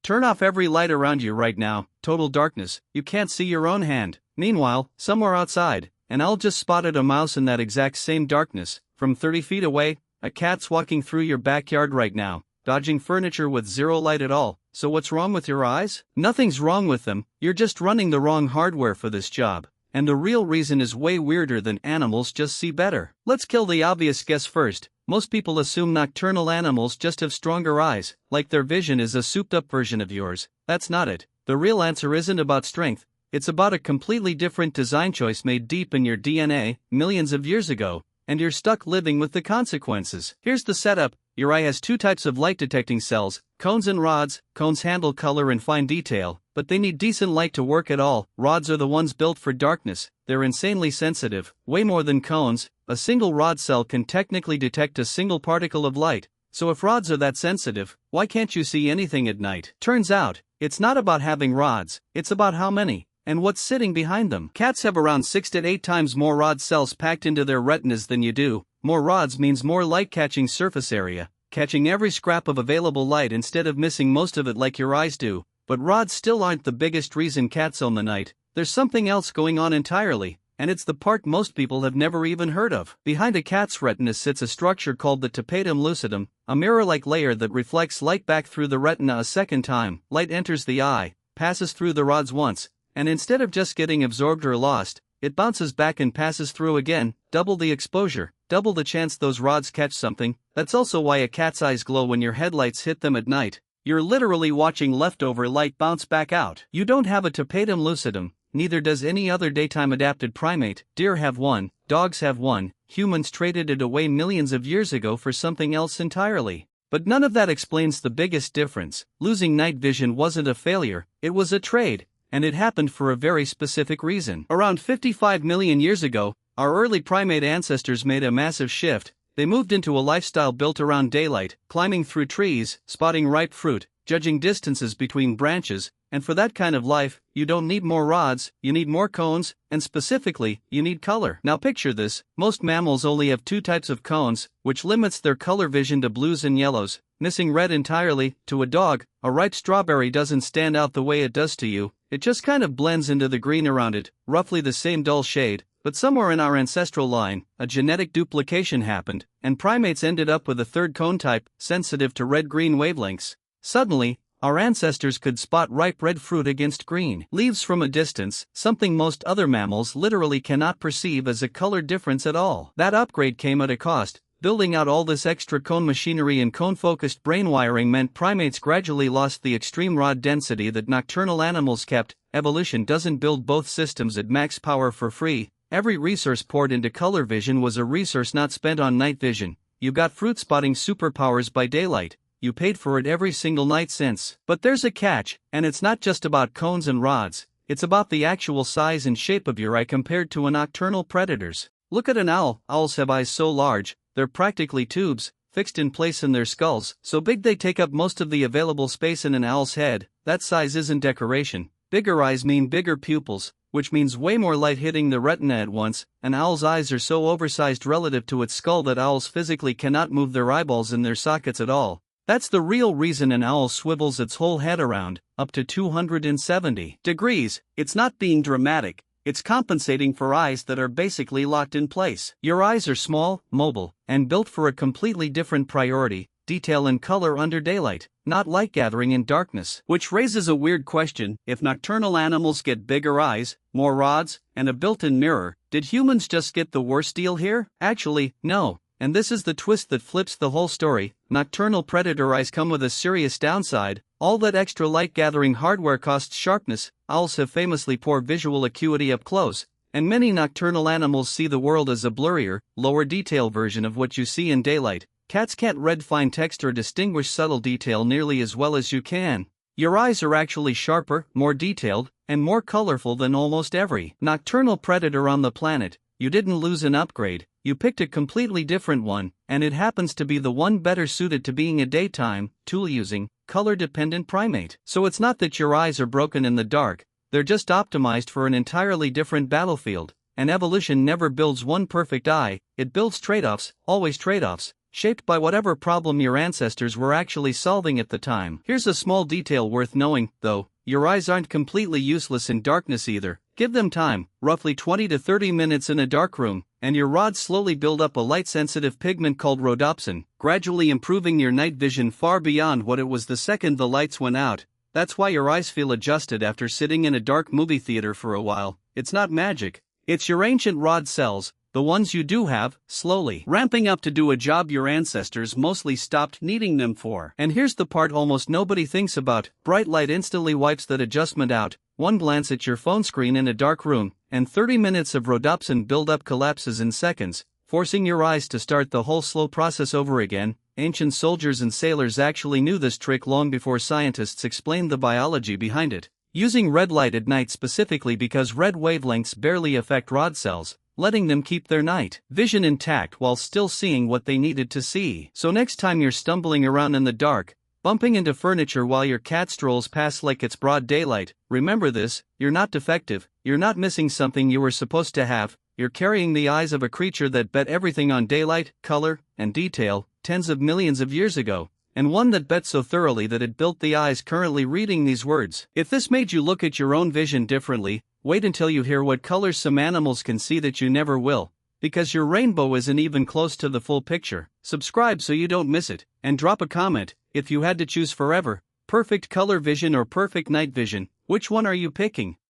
Turn off every light around you right now, total darkness, you can't see your own hand. Meanwhile, somewhere outside, an owl just spotted a mouse in that exact same darkness. From 30 feet away, a cat's walking through your backyard right now, dodging furniture with zero light at all. So what's wrong with your eyes? Nothing's wrong with them, you're just running the wrong hardware for this job. And the real reason is way weirder than animals just see better. Let's kill the obvious guess first. Most people assume nocturnal animals just have stronger eyes, like their vision is a souped-up version of yours. That's not it. The real answer isn't about strength, it's about a completely different design choice made deep in your DNA, millions of years ago, and you're stuck living with the consequences. Here's the setup. Your eye has two types of light-detecting cells, cones and rods. Cones handle color and fine detail, but they need decent light to work at all. Rods are the ones built for darkness. They're insanely sensitive, way more than cones. A single rod cell can technically detect a single particle of light. So if rods are that sensitive, why can't you see anything at night? Turns out, it's not about having rods, it's about how many, and what's sitting behind them. Cats have around 6 to 8 times more rod cells packed into their retinas than you do. More rods means more light-catching surface area, catching every scrap of available light instead of missing most of it like your eyes do. But rods still aren't the biggest reason cats own the night. There's something else going on entirely, and it's the part most people have never even heard of. Behind a cat's retina sits a structure called the tapetum lucidum, a mirror-like layer that reflects light back through the retina a second time. Light enters the eye, passes through the rods once, and instead of just getting absorbed or lost, it bounces back and passes through again. Double the exposure, double the chance those rods catch something. That's also why a cat's eyes glow when your headlights hit them at night. You're literally watching leftover light bounce back out. You don't have a tapetum lucidum, neither does any other daytime adapted primate. Deer have one, dogs have one, humans traded it away millions of years ago for something else entirely. But none of that explains the biggest difference. Losing night vision wasn't a failure, it was a trade. And it happened for a very specific reason. Around 55 million years ago, our early primate ancestors made a massive shift. They moved into a lifestyle built around daylight, climbing through trees, spotting ripe fruit, judging distances between branches, and for that kind of life, you don't need more rods, you need more cones, and specifically, you need color. Now picture this, most mammals only have 2 types of cones, which limits their color vision to blues and yellows, missing red entirely. To a dog, a ripe strawberry doesn't stand out the way it does to you, it just kind of blends into the green around it, roughly the same dull shade. But somewhere in our ancestral line, a genetic duplication happened, and primates ended up with a third cone type, sensitive to red-green wavelengths. Suddenly, our ancestors could spot ripe red fruit against green leaves from a distance, something most other mammals literally cannot perceive as a color difference at all. That upgrade came at a cost. Building out all this extra cone machinery and cone-focused brain wiring meant primates gradually lost the extreme rod density that nocturnal animals kept. Evolution doesn't build both systems at max power for free. Every resource poured into color vision was a resource not spent on night vision. You got fruit spotting superpowers by daylight. You paid for it every single night since. But there's a catch, and it's not just about cones and rods. It's about the actual size and shape of your eye compared to a nocturnal predator's. Look at an owl. Owls have eyes so large, they're practically tubes, fixed in place in their skulls, so big they take up most of the available space in an owl's head. That size isn't decoration. Bigger eyes mean bigger pupils, which means way more light hitting the retina at once. An owl's eyes are so oversized relative to its skull that owls physically cannot move their eyeballs in their sockets at all. That's the real reason an owl swivels its whole head around, up to 270 degrees. It's not being dramatic, it's compensating for eyes that are basically locked in place. Your eyes are small, mobile, and built for a completely different priority, detail and color under daylight, not light gathering in darkness. Which raises a weird question: if nocturnal animals get bigger eyes, more rods, and a built-in mirror, did humans just get the worst deal here? Actually, no. And this is the twist that flips the whole story. Nocturnal predator eyes come with a serious downside. All that extra light-gathering hardware costs sharpness. Owls have famously poor visual acuity up close, and many nocturnal animals see the world as a blurrier, lower detail version of what you see in daylight. Cats can't read fine text or distinguish subtle detail nearly as well as you can. Your eyes are actually sharper, more detailed, and more colorful than almost every nocturnal predator on the planet. You didn't lose an upgrade, you picked a completely different one, and it happens to be the one better suited to being a daytime, tool-using, color-dependent primate. So it's not that your eyes are broken in the dark, they're just optimized for an entirely different battlefield. And evolution never builds one perfect eye, it builds trade-offs, always trade-offs. shaped by whatever problem your ancestors were actually solving at the time. Here's a small detail worth knowing, though: your eyes aren't completely useless in darkness either. Give them time, roughly 20 to 30 minutes in a dark room, and your rods slowly build up a light-sensitive pigment called rhodopsin, gradually improving your night vision far beyond what it was the second the lights went out. That's why your eyes feel adjusted after sitting in a dark movie theater for a while. It's not magic. It's your ancient rod cells, the ones you do have, slowly ramping up to do a job your ancestors mostly stopped needing them for. And here's the part almost nobody thinks about: bright light instantly wipes that adjustment out. One glance at your phone screen in a dark room, and 30 minutes of rhodopsin buildup collapses in seconds, forcing your eyes to start the whole slow process over again. Ancient soldiers and sailors actually knew this trick long before scientists explained the biology behind it, using red light at night specifically because red wavelengths barely affect rod cells, letting them keep their night vision intact while still seeing what they needed to see. So next time you're stumbling around in the dark, bumping into furniture while your cat strolls past like it's broad daylight, remember this: you're not defective, you're not missing something you were supposed to have, you're carrying the eyes of a creature that bet everything on daylight, color, and detail tens of millions of years ago, and one that bet so thoroughly that it built the eyes currently reading these words. If this made you look at your own vision differently, wait until you hear what colors some animals can see that you never will, because your rainbow isn't even close to the full picture. Subscribe so you don't miss it, and drop a comment: if you had to choose forever, perfect color vision or perfect night vision, which one are you picking?